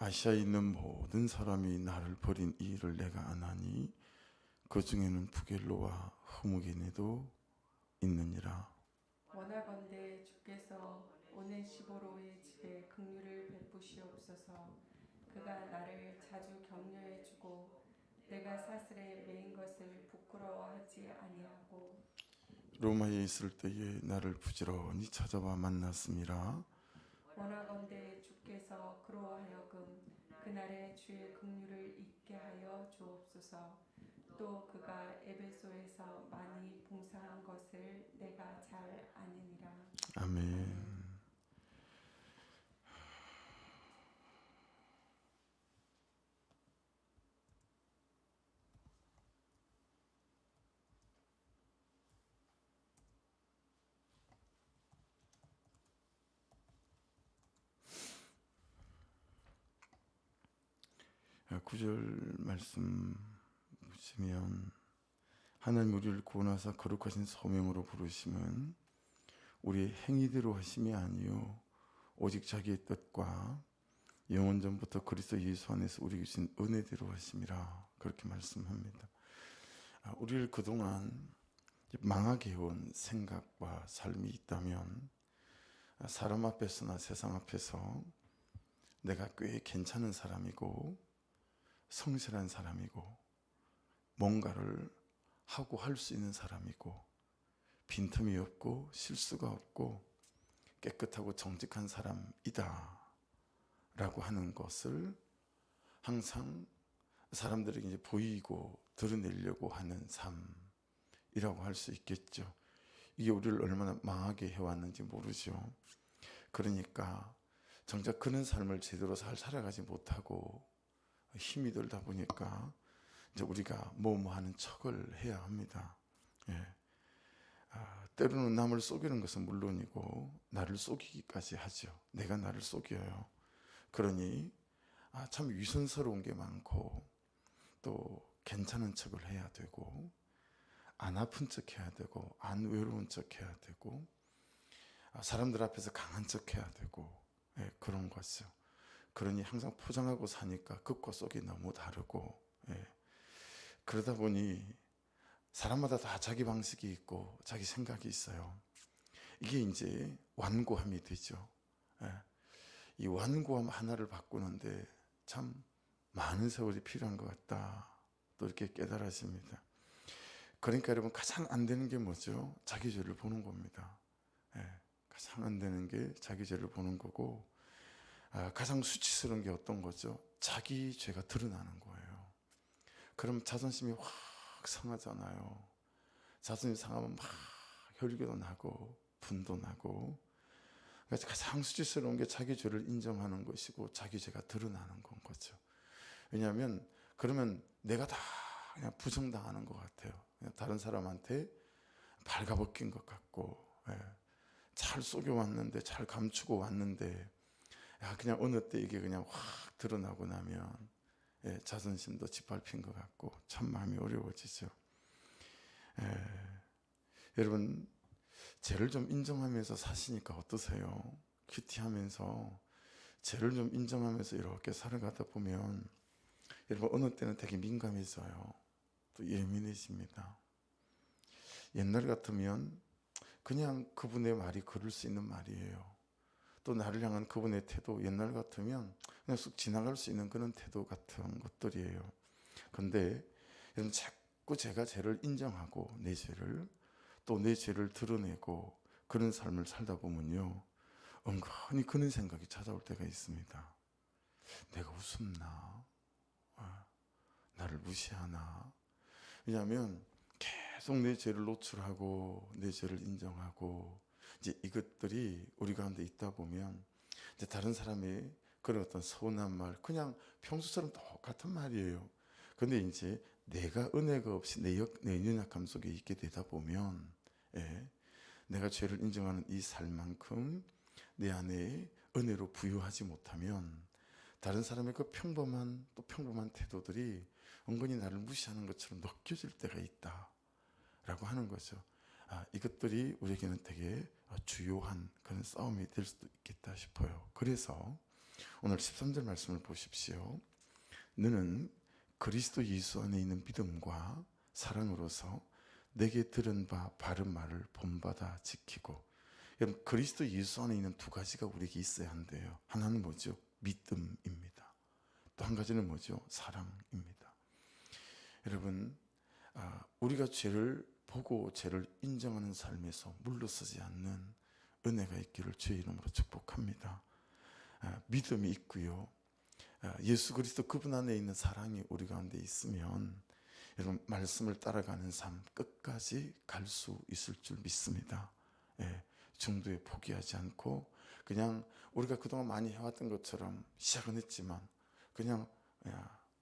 아시아에 있는 모든 사람이 나를 버린 이 일을 내가 안 하니 그 중에는 부겔로와 흐무게네도 있느니라. 원하건대 주께서 오네시보로의 집에 긍휼을 베푸시옵소서. 그가 나를 자주 격려해주고 내가 사슬에 매인 것을 부끄러워하지 아니하고 로마에 있을 때에 나를 부지런히 찾아와 만났음이라. 원하건대 주께서 그로 하여금 그날의 주의 긍휼을 잊게 하여 주옵소서. 또 그가 에베소에서 많이 봉사한 것을 내가 잘 아느니라. 아멘. 구절 말씀 보시면, 하나님 우리를 구원하사 거룩하신 소명으로 부르심은 우리의 행위대로 하심이 아니요 오직 자기의 뜻과 영원 전부터 그리스도 예수 안에서 우리에게 주신 은혜대로 하심이라, 그렇게 말씀합니다. 우리를 그동안 망하게 해온 생각과 삶이 있다면, 사람 앞에서나 세상 앞에서 내가 꽤 괜찮은 사람이고 성실한 사람이고 뭔가를 하고 할 수 있는 사람이고 빈틈이 없고 실수가 없고 깨끗하고 정직한 사람이다 라고 하는 것을 항상 사람들에게 이제 보이고 드러내려고 하는 삶이라고 할 수 있겠죠. 이게 우리를 얼마나 망하게 해왔는지 모르죠. 그러니까 정작 그런 삶을 제대로 잘 살아가지 못하고 힘이 들다 보니까 이제 우리가 뭐뭐 하는 척을 해야 합니다. 예. 때로는 남을 속이는 것은 물론이고 나를 속이기까지 하죠. 내가 나를 속여요. 그러니 참 위선스러운 게 많고 또 괜찮은 척을 해야 되고 안 아픈 척 해야 되고 안 외로운 척 해야 되고 사람들 앞에서 강한 척 해야 되고, 예, 그런 거죠. 그러니 항상 포장하고 사니까 극과 속이 너무 다르고, 예, 그러다 보니 사람마다 다 자기 방식이 있고 자기 생각이 있어요. 이게 이제 완고함이 되죠. 예, 이 완고함 하나를 바꾸는데 참 많은 세월이 필요한 것 같다, 또 이렇게 깨달아집니다. 그러니까 여러분, 가장 안 되는 게 뭐죠? 자기 죄를 보는 겁니다. 예, 가장 안 되는 게 자기 죄를 보는 거고, 가장 수치스러운 게 어떤 거죠? 자기 죄가 드러나는 거예요. 그럼 자존심이 확 상하잖아요. 자존심 상하면 막 혈기도 나고 분도 나고. 그래서 가장 수치스러운 게 자기 죄를 인정하는 것이고 자기 죄가 드러나는 건 거죠. 왜냐하면 그러면 내가 다 그냥 부정당하는 것 같아요. 그냥 다른 사람한테 발가벗긴 것 같고, 예, 잘 속여왔는데, 잘 감추고 왔는데, 그냥 어느 때 이게 그냥 확 드러나고 나면, 예, 자존심도 짓밟힌 것 같고 참 마음이 어려워지죠. 예, 여러분, 죄를 좀 인정하면서 사시니까 어떠세요? 큐티하면서 죄를 좀 인정하면서 이렇게 살아가다 보면 여러분, 어느 때는 되게 민감해져요. 또 예민해집니다. 옛날 같으면 그냥 그분의 말이 걸을 수 있는 말이에요. 또 나를 향한 그분의 태도, 옛날 같으면 그냥 쑥 지나갈 수 있는 그런 태도 같은 것들이에요. 그런데 여러분, 자꾸 제가 죄를 인정하고 내 죄를, 또 내 죄를 드러내고 그런 삶을 살다 보면요, 은근히 그런 생각이 찾아올 때가 있습니다. 내가 우습나? 나를 무시하나? 왜냐하면 계속 내 죄를 노출하고 내 죄를 인정하고 이제 이것들이 우리 가운데 있다 보면 이제 다른 사람의 그런 어떤 서운한 말, 그냥 평소처럼 똑같은 말이에요. 근데 이제 내가 은혜가 없이 내 연약함 속에 있게 되다 보면, 예, 내가 죄를 인정하는 이 삶만큼 내 안에 은혜로 부유하지 못하면 다른 사람의 그 평범한 또 평범한 태도들이 은근히 나를 무시하는 것처럼 느껴질 때가 있다 라고 하는 거죠. 이것들이 우리에게는 되게 주요한 그런 싸움이 될 수도 있겠다 싶어요. 그래서 오늘 13절 말씀을 보십시오. 너는 그리스도 예수 안에 있는 믿음과 사랑으로서 내게 들은 바 바른 말을 본받아 지키고. 여러분, 그리스도 예수 안에 있는 두 가지가 우리에게 있어야 한대요. 하나는 뭐죠? 믿음입니다. 또 한 가지는 뭐죠? 사랑입니다. 여러분, 우리가 죄를 보고 죄를 인정하는 삶에서 물러서지 않는 은혜가 있기를 주의 이름으로 축복합니다. 믿음이 있고요, 예수 그리스도 그분 안에 있는 사랑이 우리 가운데 있으면 여러분, 말씀을 따라가는 삶 끝까지 갈 수 있을 줄 믿습니다. 중도에 포기하지 않고 그냥 우리가 그동안 많이 해왔던 것처럼 시작은 했지만 그냥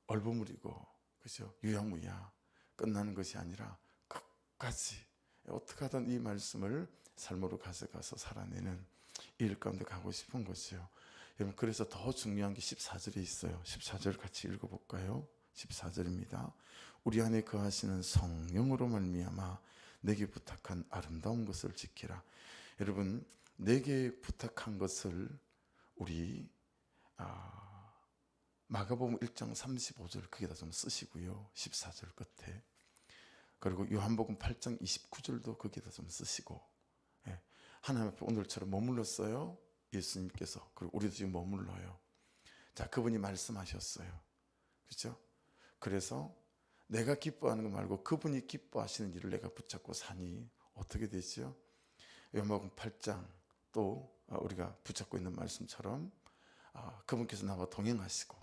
얼버무리고, 그죠? 유야무야 끝나는 것이 아니라 끝까지 어떻게 하든 이 말씀을 삶으로 가져가서 살아내는 일 가운데 가고 싶은 거죠. 여러분, 그래서 더 중요한 게 14절에 있어요. 14절 같이 읽어볼까요? 14절입니다. 우리 안에 거하시는 성령으로 말미암아 내게 부탁한 아름다운 것을 지키라. 여러분, 내게 부탁한 것을 우리 마가복음 1장 35절 거기다 좀 쓰시고요, 14절 끝에. 그리고 요한복음 8장 29절도 거기다 좀 쓰시고. 하나님 앞에 오늘처럼 머물렀어요, 예수님께서. 그리고 우리도 지금 머물러요. 자, 그분이 말씀하셨어요, 그렇죠? 그래서 내가 기뻐하는 거 말고 그분이 기뻐하시는 일을 내가 붙잡고 사니 어떻게 되죠? 요한복음 8장 또 우리가 붙잡고 있는 말씀처럼 그분께서 나와 동행하시고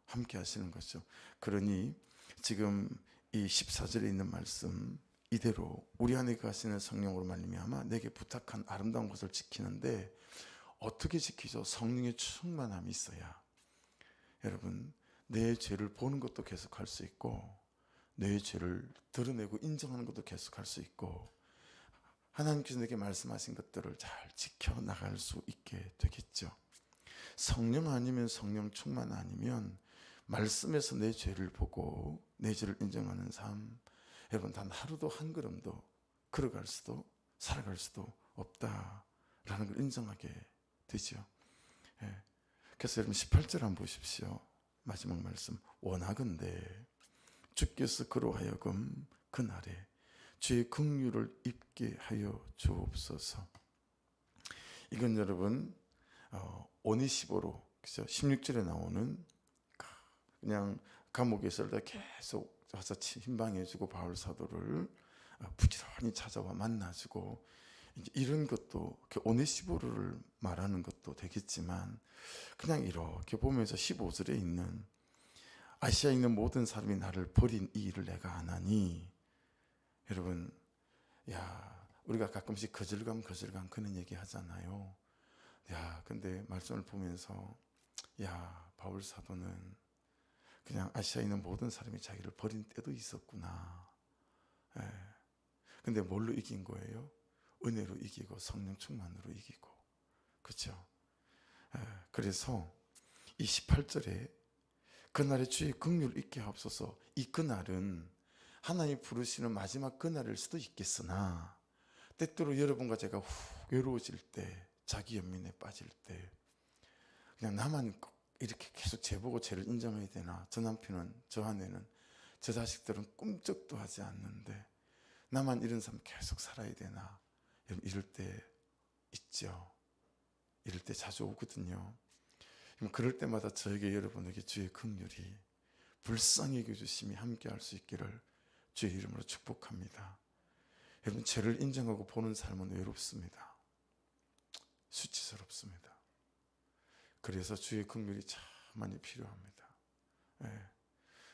함께 하시는 거죠. 그러니 지금 이 14절에 있는 말씀 이대로 우리 안에 거하시는 성령으로 말미암아 내게 부탁한 아름다운 것을 지키는데, 어떻게 지키죠? 성령의 충만함이 있어야. 여러분, 내 죄를 보는 것도 계속할 수 있고 내 죄를 드러내고 인정하는 것도 계속할 수 있고 하나님께서 내게 말씀하신 것들을 잘 지켜나갈 수 있게 되겠죠. 성령 아니면, 성령 충만 아니면 말씀에서 내 죄를 보고 내 죄를 인정하는 삶, 여러분, 단 하루도 한 걸음도 걸어갈 수도 살아갈 수도 없다라는 걸 인정하게 되죠. 그래서 여러분 18절 한번 보십시오. 마지막 말씀. 원하건대 주께서 그로 하여금 그날에 주의 긍휼을 입게 하여 주옵소서. 이건 여러분 오네시보로, 그죠? 16절에 나오는 그냥 감옥에 있을 때 계속 와서 힘방해주고 바울 사도를 부지런히 찾아와 만나주고, 이런 것도 오네시보를 말하는 것도 되겠지만, 그냥 이렇게 보면서 15절에 있는 아시아에 있는 모든 사람이 나를 버린 이 일을 내가 안 하니. 여러분, 우리가 가끔씩 거절감 그런 얘기 하잖아요. 근데 말씀을 보면서 바울 사도는 그냥 아시아에 있는 모든 사람이 자기를 버린 때도 있었구나. 근데 뭘로 이긴 거예요? 은혜로 이기고 성령 충만으로 이기고. 그렇죠? 그래서 이 18절에 그날에 주의 긍휼을 잊게 하옵소서. 이 그날은 하나님 부르시는 마지막 그날일 수도 있겠으나, 때때로 여러분과 제가 외로워질 때, 자기 연민에 빠질 때, 그냥 나만 이렇게 계속 죄보고 죄를 인정해야 되나? 저 남편은, 저 아내는, 저 자식들은 꿈쩍도 하지 않는데 나만 이런 삶 계속 살아야 되나? 여러분, 이럴 때 있죠. 이럴 때 자주 오거든요. 그럴 때마다 저에게, 여러분에게 주의 긍휼이, 불쌍히 여겨주심이 함께할 수 있기를 주의 이름으로 축복합니다. 여러분, 죄를 인정하고 보는 삶은 외롭습니다. 수치스럽습니다. 그래서 주의 긍휼이 참 많이 필요합니다.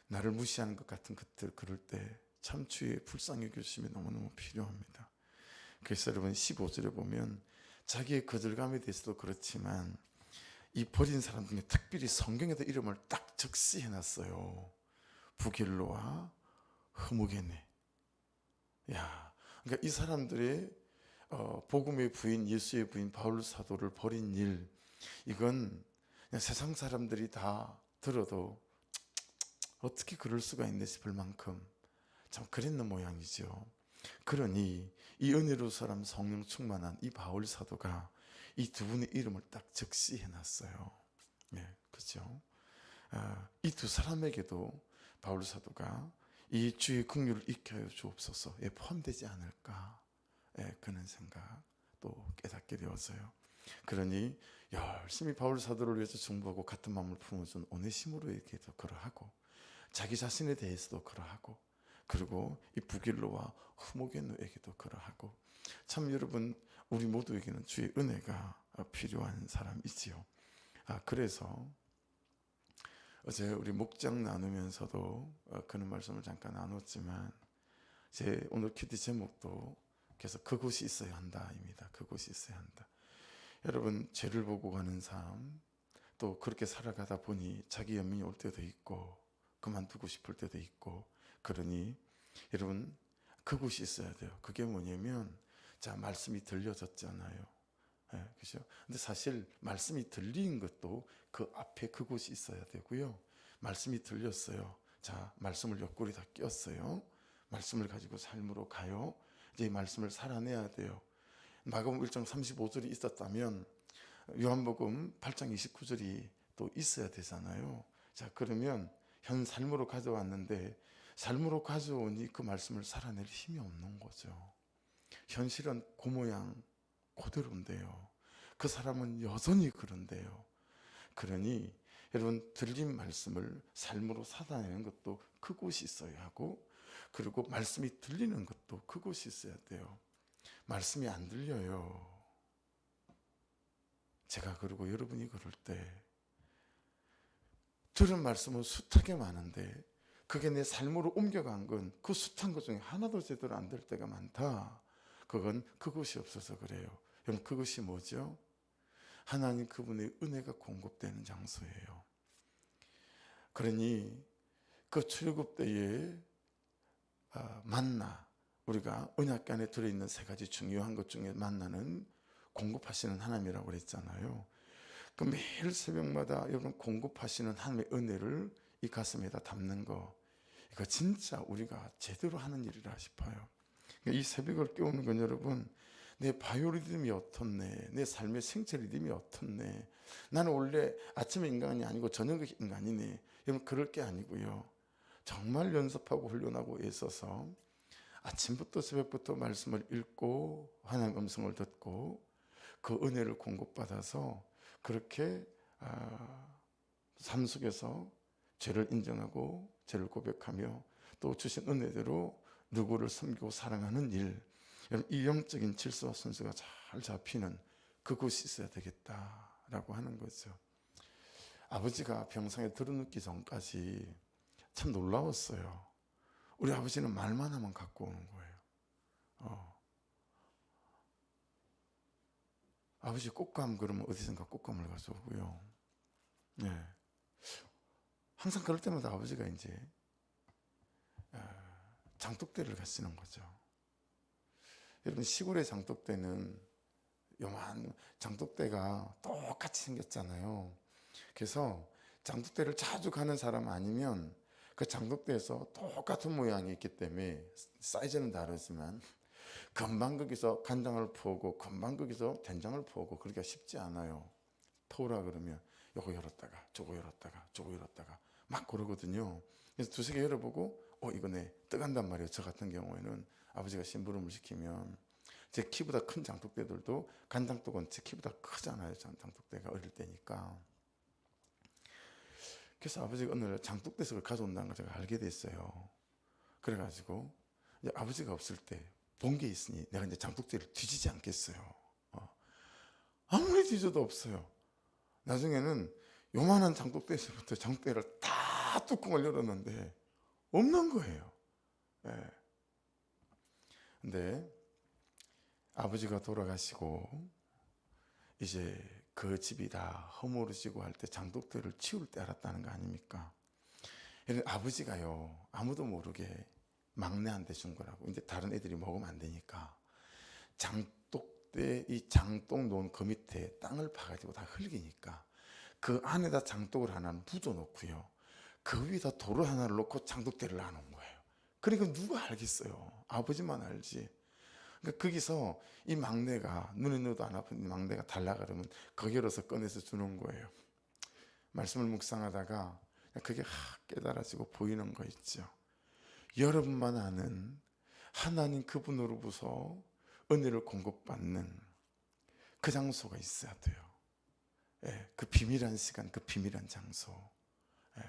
나를 무시하는 것 같은 것들, 그럴 때 참 주의 불쌍히 여겨주심이 너무너무 필요합니다. 그래서 여러분 15절에 보면 자기의 거절감에 대해서도 그렇지만 이 버린 사람 중에 특별히 성경에다 이름을 딱 적시해놨어요. 부길로와 흐무게네. 그러니까 이 사람들의 복음의 부인, 예수의 부인 바울 사도를 버린 일, 이건 그냥 세상 사람들이 다 들어도 어떻게 그럴 수가 있나 싶을 만큼 참 그랬는 모양이죠. 그러니 이 은혜로 사람 성령 충만한 이 바울 사도가 이 두 분의 이름을 딱 적시해놨어요. 그렇죠. 이 두 사람에게도 바울 사도가 이 주의 긍휼을 잊게 하여 주옵소서에 포함되지 않을까, 그런 생각 또 깨닫게 되었어요. 그러니 열심히 바울 사도를 위해서 중보하고 같은 마음을 품어준 오네시모로에게도 그러하고, 자기 자신에 대해서도 그러하고, 그리고 이 부길로와 흐모게노에게도 그러하고, 참 여러분, 우리 모두에게는 주의 은혜가 필요한 사람이지요. 그래서 어제 우리 목장 나누면서도 그런 말씀을 잠깐 나눴지만, 제 오늘 큐티 제목도 계속 그곳이 있어야 한다입니다. 그곳이 있어야 한다. 여러분, 죄를 보고 가는 삶, 또 그렇게 살아가다 보니 자기 연민이 올 때도 있고 그만두고 싶을 때도 있고, 그러니 여러분, 그곳이 있어야 돼요. 그게 뭐냐면, 자, 말씀이 들려졌잖아요. 그죠? 근데 사실 말씀이 들린 것도 그 앞에 그곳이 있어야 되고요. 말씀이 들렸어요. 자, 말씀을 옆구리 다 꼈어요. 말씀을 가지고 삶으로 가요. 이제 이 말씀을 살아내야 돼요. 마가복음 1장 35절이 있었다면 요한복음 8장 29절이 또 있어야 되잖아요. 자, 그러면 현 삶으로 가져왔는데, 삶으로 가져오니 그 말씀을 살아낼 힘이 없는 거죠. 현실은 그 모양 그대로인데요. 그 사람은 여전히 그런데요. 그러니 여러분, 들린 말씀을 삶으로 살아내는 것도 그곳이 있어야 하고, 그리고 말씀이 들리는 것도 그곳이 있어야 돼요. 말씀이 안 들려요. 제가 그러고 여러분이 그럴 때 들은 말씀은 숱하게 많은데 그게 내 삶으로 옮겨간 건 그 숱한 것 중에 하나도 제대로 안 될 때가 많다. 그건 그것이 없어서 그래요. 여러분, 그것이 뭐죠? 하나님 그분의 은혜가 공급되는 장소예요. 그러니 그 출애굽 때에 만나, 우리가 언약궤 안에 들어있는 세 가지 중요한 것 중에 만나는 공급하시는 하나님이라고 그랬잖아요. 그 매일 새벽마다 여러분 공급하시는 하나님의 은혜를 이 가슴에다 담는 거, 이거 진짜 우리가 제대로 하는 일이라 싶어요. 이 새벽을 깨우는 건 여러분, 내 바이오리듬이 어떻네, 내 삶의 생체 리듬이 어떻네, 나는 원래 아침에 인간이 아니고 저녁에 인간이네, 여러분 그럴 게 아니고요. 정말 연습하고 훈련하고 애써서 아침부터 새벽부터 말씀을 읽고 하나님 음성을 듣고 그 은혜를 공급받아서 그렇게 삶 속에서 죄를 인정하고 죄를 고백하며 또 주신 은혜대로 누구를 섬기고 사랑하는 일, 이 영적인 질서와 순서가 잘 잡히는 그곳이 있어야 되겠다라고 하는 거죠. 아버지가 병상에 들어눕기 전까지 참 놀라웠어요. 우리 아버지는 말만 하면 갖고 오는 거예요. 아버지 꽃감 그러면 어디선가 꽃감을 가져오고요. 네. 항상 그럴 때마다 아버지가 이제 장독대를 가시는 거죠. 여러분, 시골의 장독대는 요만 장독대가 똑같이 생겼잖아요. 그래서 장독대를 자주 가는 사람 아니면 그 장독대에서 똑같은 모양이 있기 때문에 사이즈는 다르지만 금방 거기서 간장을 부어고 금방 거기서 된장을 부어고 그러기가 쉽지 않아요. 터오라 그러면 요거 열었다가 저거 열었다가 저거 열었다가 막 그러거든요. 그래서 두세 개 열어보고 이거네 뜨간단 말이에요. 저 같은 경우에는 아버지가 심부름을 시키면 제 키보다 큰 장독대들도 간장독은 제 키보다 크잖아요. 장독대가 어릴 때니까. 그래서 아버지가 어느 날 장독대석을 가져온다는 걸 제가 알게 됐어요. 그래가지고 이제 아버지가 없을 때 본 게 있으니 내가 이제 장독대를 뒤지지 않겠어요. 아무리 뒤져도 없어요. 나중에는 요만한 장독대에서부터 장독대를 다 뚜껑을 열었는데 없는 거예요. 근데 아버지가 돌아가시고 이제 그 집이 다 허물어지고 할 때 장독대를 치울 때 알았다는 거 아닙니까? 아버지가요, 아무도 모르게 막내한테 준 거라고. 이제 다른 애들이 먹으면 안 되니까 장독대, 이 장독 놓은 그 밑에 땅을 파가지고 다 흙이니까 그 안에다 장독을 하나 묻어놓고요, 그 위에다 돌을 하나를 놓고 장독대를 놔놓은 거예요. 그러니까 누가 알겠어요? 아버지만 알지. 그러니까 거기서 이 막내가, 눈에 넣어도 안 아픈 이 막내가 달라 그러면 그 열어서 꺼내서 주는 거예요. 말씀을 묵상하다가 그게 깨달아지고 보이는 거 있죠. 여러분만 아는 하나님 그분으로부터 은혜를 공급받는 그 장소가 있어야 돼요. 예, 그 비밀한 시간, 그 비밀한 장소. 예,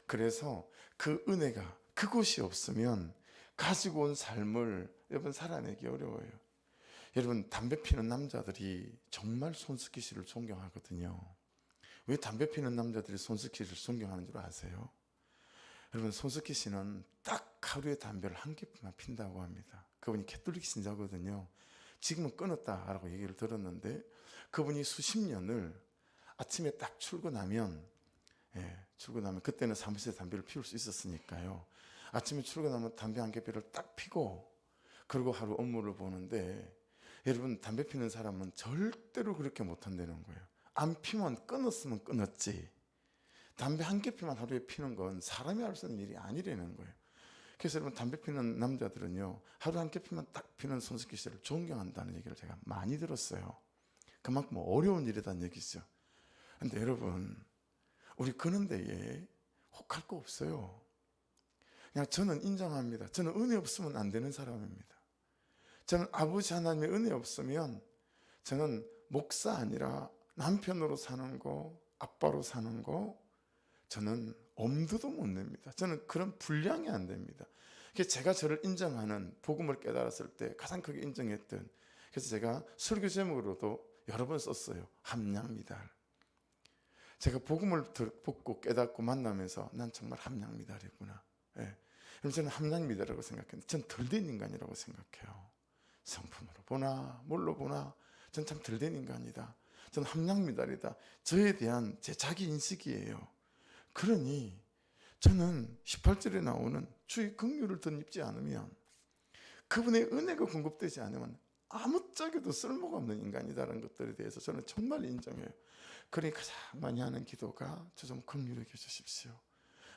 그래서 그 은혜가 그곳이 없으면 가지고 온 삶을 여러분 살아내기 어려워요. 여러분 담배 피는 남자들이 정말 손석희 씨를 존경하거든요. 왜 담배 피는 남자들이 손석희 씨를 존경하는 줄 아세요? 여러분 손석희 씨는 딱 하루에 담배를 한 개만 핀다고 합니다. 그분이 캐톨릭 신자거든요. 지금은 끊었다라고 얘기를 들었는데 그분이 수십 년을 아침에 딱 출근하면 그때는 사무실에 담배를 피울 수 있었으니까요. 아침에 출근하면 담배 한 개를 딱 피고 그리고 하루 업무를 보는데 여러분 담배 피는 사람은 절대로 그렇게 못한다는 거예요. 안 피면 끊었으면 끊었지 담배 한 개 피만 하루에 피는 건 사람이 할 수 있는 일이 아니라는 거예요. 그래서 여러분 담배 피는 남자들은요 하루 한 개 피만 딱 피는 손석희 씨를 존경한다는 얘기를 제가 많이 들었어요. 그만큼 어려운 일이라는 얘기죠. 근데 여러분 우리 그런 데에 혹할 거 없어요. 그냥 저는 인정합니다. 저는 은혜 없으면 안 되는 사람입니다. 저는 아버지 하나님의 은혜 없으면 저는 목사 아니라 남편으로 사는 거, 아빠로 사는 거 저는 엄두도 못 냅니다. 저는 그런 분량이 안 됩니다. 그래서 제가 저를 인정하는 복음을 깨달았을 때 가장 크게 인정했던 그래서 제가 설교 제목으로도 여러 번 썼어요. 함량미달. 제가 복음을 듣고 깨닫고 만나면서 난 정말 함량미달이구나. 예. 저는 함량미달이라고 생각했는데 전 덜된 인간이라고 생각해요. 성품으로 보나 뭘로 보나 전 참 덜된 인간이다. 저는 함량미달이다. 저에 대한 제 자기 인식이에요. 그러니 저는 18절에 나오는 주의 긍휼을 덧입지 않으면 그분의 은혜가 공급되지 않으면 아무짝에도 쓸모가 없는 인간이다라는 것들에 대해서 저는 정말 인정해요. 그러니 가장 많이 하는 기도가 저 좀 긍휼히 여겨 주십시오.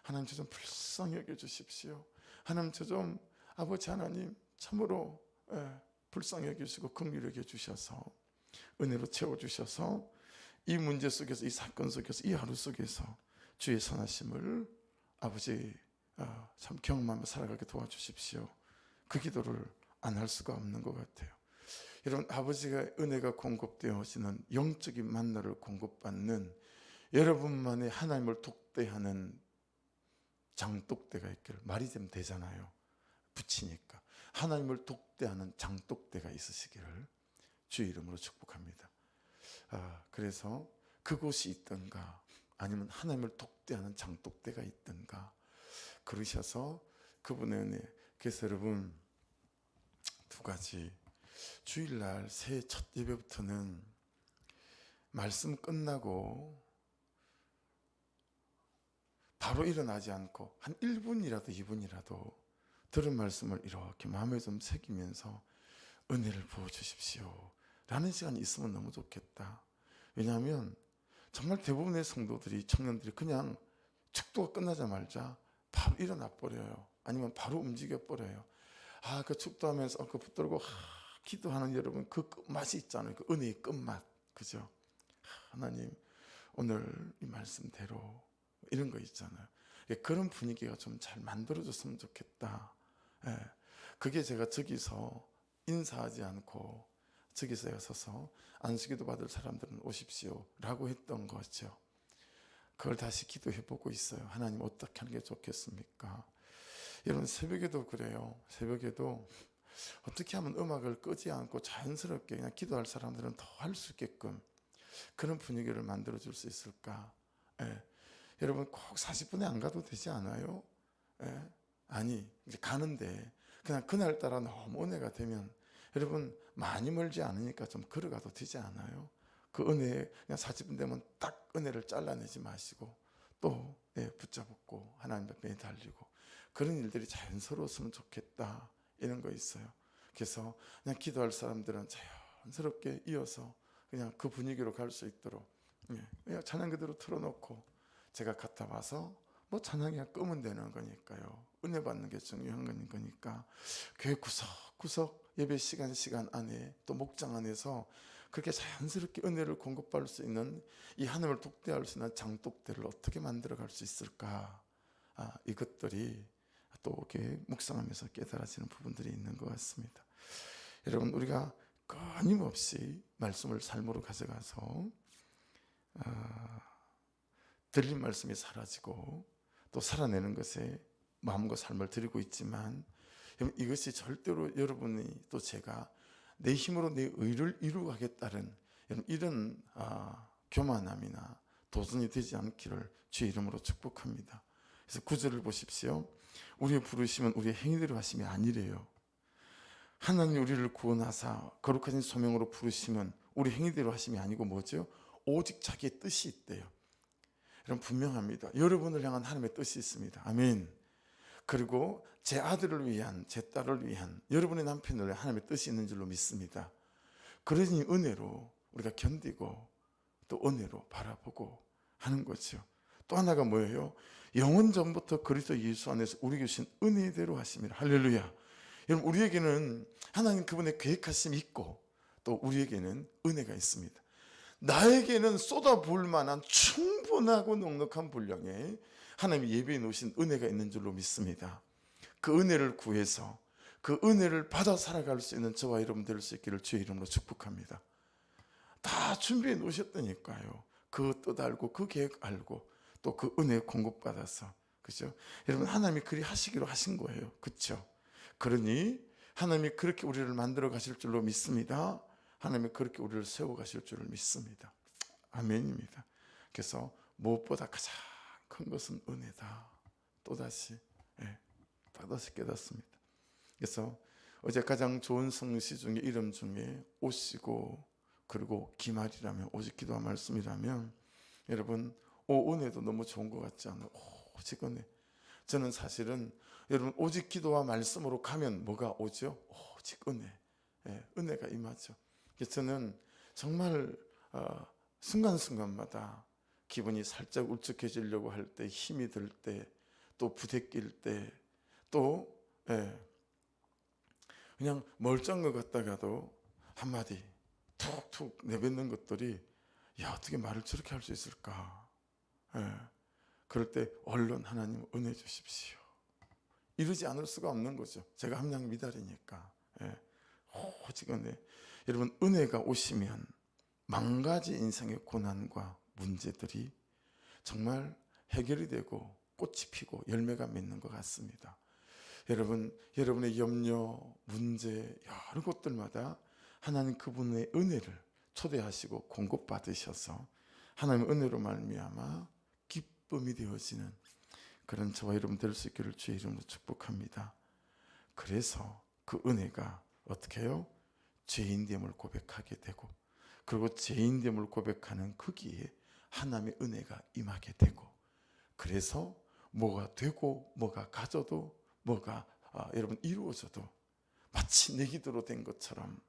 하나님 저 좀 불쌍히 여겨 주십시오. 하나님 저 좀 아버지 하나님 참으로 불쌍히 여기시고 긍휼히 여겨 주셔서 은혜로 채워주셔서 이 문제 속에서 이 사건 속에서 이 하루 속에서 주의 선하심을 아버지 참 경험하며 살아가게 도와주십시오. 그 기도를 안 할 수가 없는 것 같아요. 여러분 아버지가 은혜가 공급되어지는 영적인 만나를 공급받는 여러분만의 하나님을 독대하는 장독대가 있기를 말이 좀 되잖아요. 붙이니까 하나님을 독대하는 장독대가 있으시기를 주의 이름으로 축복합니다. 그래서 그곳이 있던가 아니면 하나님을 독대하는 장독대가 있던가 그러셔서 그분의 은혜. 그래서 여러분 두 가지 주일날 새해 첫 예배부터는 말씀 끝나고 바로 일어나지 않고 한 1분이라도 2분이라도 들은 말씀을 이렇게 마음에 좀 새기면서 은혜를 부어주십시오 라는 시간이 있으면 너무 좋겠다. 왜냐하면 정말 대부분의 성도들이 청년들이 그냥 축도가 끝나자마자 바로 일어나 버려요. 아니면 바로 움직여 버려요. 그 축도하면서 그 붙들고 기도하는 여러분 그 끝맛이 있잖아요. 그 은혜의 끝맛. 그죠? 하나님 오늘 이 말씀대로 이런 거 있잖아요. 그런 분위기가 좀 잘 만들어졌으면 좋겠다. 그게 제가 저기서 인사하지 않고 저기서 서서 안수기도 받을 사람들은 오십시오 라고 했던 거죠. 그걸 다시 기도해보고 있어요. 하나님 어떻게 하는 게 좋겠습니까? 여러분 새벽에도 그래요. 새벽에도 어떻게 하면 음악을 끄지 않고 자연스럽게 그냥 기도할 사람들은 더 할 수 있게끔 그런 분위기를 만들어줄 수 있을까? 여러분 꼭 40분에 안 가도 되지 않아요? 아니 이제 가는데 그냥 그날따라 너무 은혜가 되면 여러분 많이 멀지 않으니까 좀 걸어가도 되지 않아요? 그 은혜 그냥 40분 되면 딱 은혜를 잘라내지 마시고 또 붙잡고 하나님 앞에 매달리고 그런 일들이 자연스러웠으면 좋겠다 이런 거 있어요. 그래서 그냥 기도할 사람들은 자연스럽게 이어서 그냥 그 분위기로 갈 수 있도록 그냥 찬양 그대로 틀어놓고 제가 갔다 와서 뭐 찬양이 끄면 되는 거니까요. 은혜 받는 게 중요한 거니까 교회 구석구석 예배 시간 안에 또 목장 안에서 그렇게 자연스럽게 은혜를 공급받을 수 있는 이 하나님을 독대할 수 있는 장독대를 어떻게 만들어갈 수 있을까? 이것들이 또 이렇게 묵상하면서 깨달아지는 부분들이 있는 것 같습니다. 여러분, 우리가 끊임없이 말씀을 삶으로 가져가서 들린 말씀이 사라지고 또 살아내는 것에 마음과 삶을 드리고 있지만, 이것이 절대로 여러분이 또 제가 내 힘으로 내 의를 이루겠다는 이런 교만함이나 도전이 되지 않기를 주의 이름으로 축복합니다. 그래서 9절을 보십시오. 우리의 부르심은 우리의 행위대로 하심이 아니래요. 하나님이 우리를 구원하사 거룩하신 소명으로 부르심은 우리 행위대로 하심이 아니고 뭐죠? 오직 자기의 뜻이 있대요. 여러분, 분명합니다. 여러분을 향한 하나님의 뜻이 있습니다. 아멘. 그리고 제 아들을 위한, 제 딸을 위한, 여러분의 남편을 위한 하나님의 뜻이 있는 줄로 믿습니다. 그러니 은혜로 우리가 견디고 또 은혜로 바라보고 하는 거죠. 또 하나가 뭐예요? 영원 전부터 그리스도 예수 안에서 우리에게 주신 은혜대로 하심이라. 할렐루야. 여러분, 우리에게는 하나님 그분의 계획하심이 있고 또 우리에게는 은혜가 있습니다. 나에게는 쏟아부을 만한 충분하고 넉넉한 분량에 하나님이 예비해 놓으신 은혜가 있는 줄로 믿습니다. 그 은혜를 구해서 그 은혜를 받아 살아갈 수 있는 저와 여러분 될 수 있기를 주의 이름으로 축복합니다. 다 준비해 놓으셨다니까요. 그 뜻 알고 그 계획 알고 또 그 은혜 공급받아서, 그죠? 여러분, 하나님이 그리 하시기로 하신 거예요. 그렇죠? 그러니 하나님이 그렇게 우리를 만들어 가실 줄로 믿습니다. 하나님이 그렇게 우리를 세워 가실 줄을 믿습니다. 아멘입니다. 그래서 무엇보다 가장 큰 것은 은혜다. 또다시 깨닫습니다. 그래서 어제 가장 좋은 성시 중에 이름 중에 오시고 그리고 기말이라면, 오직 기도와 말씀이라면, 여러분, 은혜도 너무 좋은 것 같지 않아요? 오직 은혜. 저는 사실은 여러분, 오직 기도와 말씀으로 가면 뭐가 오죠? 오직 은혜. 은혜가 임하죠. 그래서 저는 정말 순간순간마다 기분이 살짝 울적해지려고 할 때, 힘이 들 때, 또 부대낄 때, 또 그냥 멀쩡한 것 같다가도 한마디 툭툭 내뱉는 것들이, 야, 어떻게 말을 저렇게 할 수 있을까? 그럴 때 얼른 하나님 은혜 주십시오. 이러지 않을 수가 없는 거죠. 제가 함량 미달이니까. 오직 은혜. 여러분, 은혜가 오시면 만가지 인생의 고난과 문제들이 정말 해결이 되고 꽃이 피고 열매가 맺는 것 같습니다. 여러분의 염려, 문제, 여러 것들마다 하나님 그분의 은혜를 초대하시고 공급받으셔서 하나님의 은혜로 말미암아 기쁨이 되어지는 그런 저와 여러분 될 수 있기를 주의 이름으로 축복합니다. 그래서 그 은혜가 어떻게 해요? 죄인됨을 고백하게 되고, 그리고 죄인됨을 고백하는 거기에 하나님의 은혜가 임하게 되고, 그래서 뭐가 되고 뭐가 가져도 뭐가 여러분 이루어져도 마치 내 기도로 된 것처럼,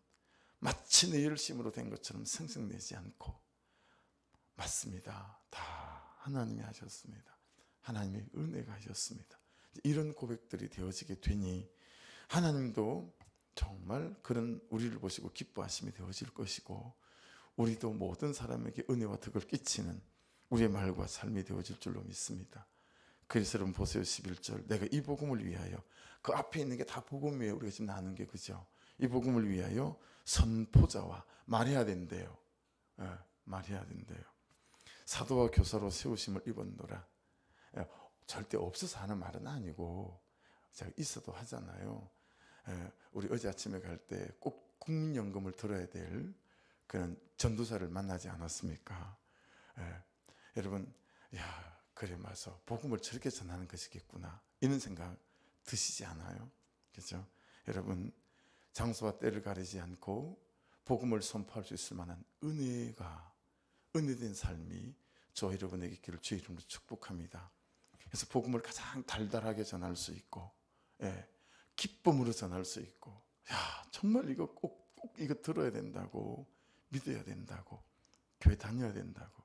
마치 내 열심으로 된 것처럼 생생내지 않고, 맞습니다. 다 하나님이 하셨습니다. 하나님의 은혜가 하셨습니다. 이런 고백들이 되어지게 되니 하나님도 정말 그런 우리를 보시고 기뻐하심이 되어질 것이고, 우리도 모든 사람에게 은혜와 덕을 끼치는 우리의 말과 삶이 되어질 줄로 믿습니다. 그래서 여러분 보세요. 11절, 내가 이 복음을 위하여, 그 앞에 있는 게 다 복음이에요. 우리가 지금 나눈 게, 그죠? 이 복음을 위하여 선포자와 말해야 된대요. 말해야 된대요. 사도와 교사로 세우심을 입었노라. 절대 없어서 하는 말은 아니고 제가 있어도 하잖아요. 우리 어제 아침에 갈 때 꼭 국민연금을 들어야 될 그런 전도사를 만나지 않았습니까? 여러분, 야, 그래 맞아, 복음을 저렇게 전하는 것이겠구나, 이런 생각 드시지 않아요? 그렇죠? 여러분, 장소와 때를 가리지 않고 복음을 선포할 수 있을 만한 은혜된 삶이 저 여러분에게 있기를 주의 이름으로 축복합니다. 그래서 복음을 가장 달달하게 전할 수 있고, 기쁨으로 전할 수 있고, 야, 정말 이거 꼭 이거 들어야 된다고, 믿어야 된다고, 교회 다녀야 된다고,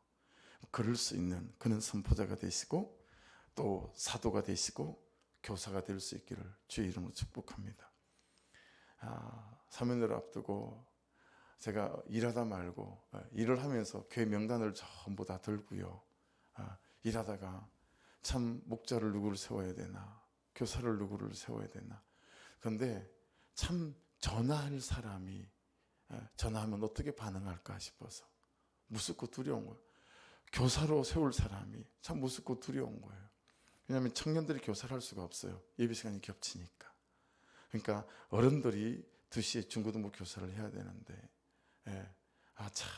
그럴 수 있는 그런 선포자가 되시고 또 사도가 되시고 교사가 될 수 있기를 주의 이름으로 축복합니다. 사명을 앞두고 제가 일하다 말고 일을 하면서 교회 명단을 전부 다 들고요. 일하다가 참 목자를 누구를 세워야 되나, 교사를 누구를 세워야 되나. 그런데 참 전화할 사람이 전화하면 어떻게 반응할까 싶어서 무섭고 두려운 거예요. 교사로 세울 사람이 참 무섭고 두려운 거예요. 왜냐하면 청년들이 교사를 할 수가 없어요. 예배 시간이 겹치니까. 그러니까 어른들이 2시에 중고등부 교사를 해야 되는데 참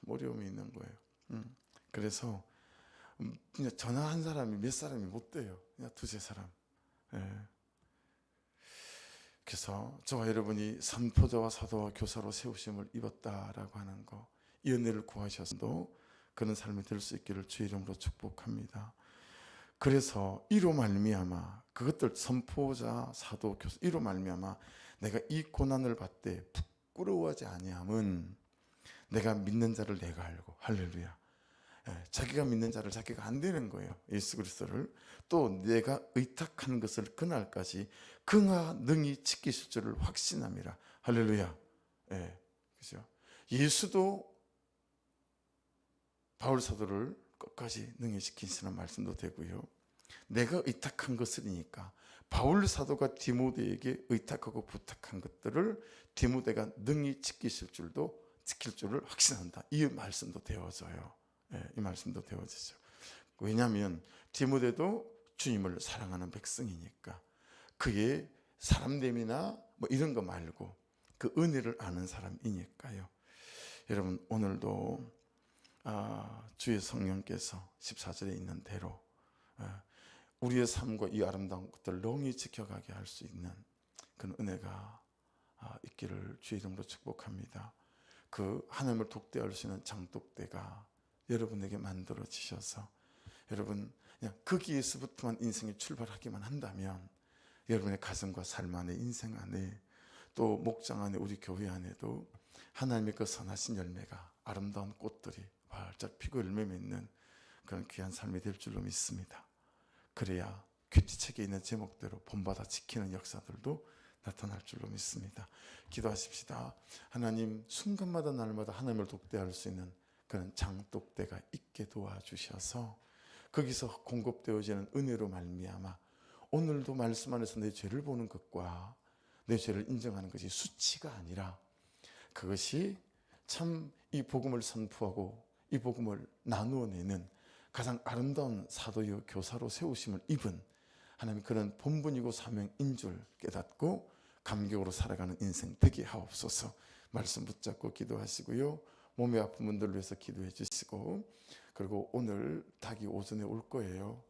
어려움이 있는 거예요. 그래서 그냥 전화한 사람이 몇 사람이 못 돼요. 그냥 2-3 사람. 그래서 저와 여러분이 선포자와 사도와 교사로 세우심을 입었다라고 하는 거, 이 은혜를 구하셔서도 그런 삶이 될 수 있기를 주의 이름으로 축복합니다. 그래서 이로 말미암아 그것들 선포자, 사도, 교사 이로 말미암아 내가 이 고난을 받되 부끄러워하지 아니함은 내가 믿는 자를 내가 알고, 할렐루야. 자기가 믿는 자를 자기가 안 되는 거예요. 예수 그리스도를. 또 내가 의탁한 것을 그날까지 긍하 능히 지키실 줄을 확신함이라. 할렐루야. 그죠? 예수도 바울 사도를 끝까지 능히 지키시는 말씀도 되고요. 내가 의탁한 것이니까 바울 사도가 디모데에게 의탁하고 부탁한 것들을 디모데가 능히 지킬 줄을 확신한다. 이 말씀도 되어져요. 이 말씀도 되어지죠. 왜냐하면 디모데도 주님을 사랑하는 백성이니까 그의 사람됨이나 뭐 이런 거 말고 그 은혜를 아는 사람이니까요. 여러분 오늘도 주의 성령께서 14절에 있는 대로 우리의 삶과 이 아름다운 것들을 영원히 지켜가게 할 수 있는 그런 은혜가 있기를 주의 이름으로 축복합니다. 그 하나님을 독대할 수 있는 장독대가 여러분에게 만들어지셔서 여러분 그냥 거기에서부터만 인생이 출발하기만 한다면 여러분의 가정과 삶 안에, 인생 안에, 또 목장 안에, 우리 교회 안에도 하나님의 그 선하신 열매가, 아름다운 꽃들이 활짝 피고 열매 맺는 그런 귀한 삶이 될 줄로 믿습니다. 그래야 큐티책에 있는 제목대로 본받아 지키는 역사들도 나타날 줄로 믿습니다. 기도하십시다. 하나님, 순간마다 날마다 하나님을 독대할 수 있는 그런 장독대가 있게 도와주셔서 거기서 공급되어지는 은혜로 말미암아 오늘도 말씀 안에서 내 죄를 보는 것과 내 죄를 인정하는 것이 수치가 아니라 그것이 참 이 복음을 선포하고 이 복음을 나누어내는 가장 아름다운 사도요 교사로 세우심을 입은 하나님 그런 본분이고 사명인 줄 깨닫고 감격으로 살아가는 인생 되게 하옵소서. 말씀 붙잡고 기도하시고요. 몸이 아픈 분들을 위해서 기도해 주시고, 그리고 오늘 닭이 오전에 올 거예요.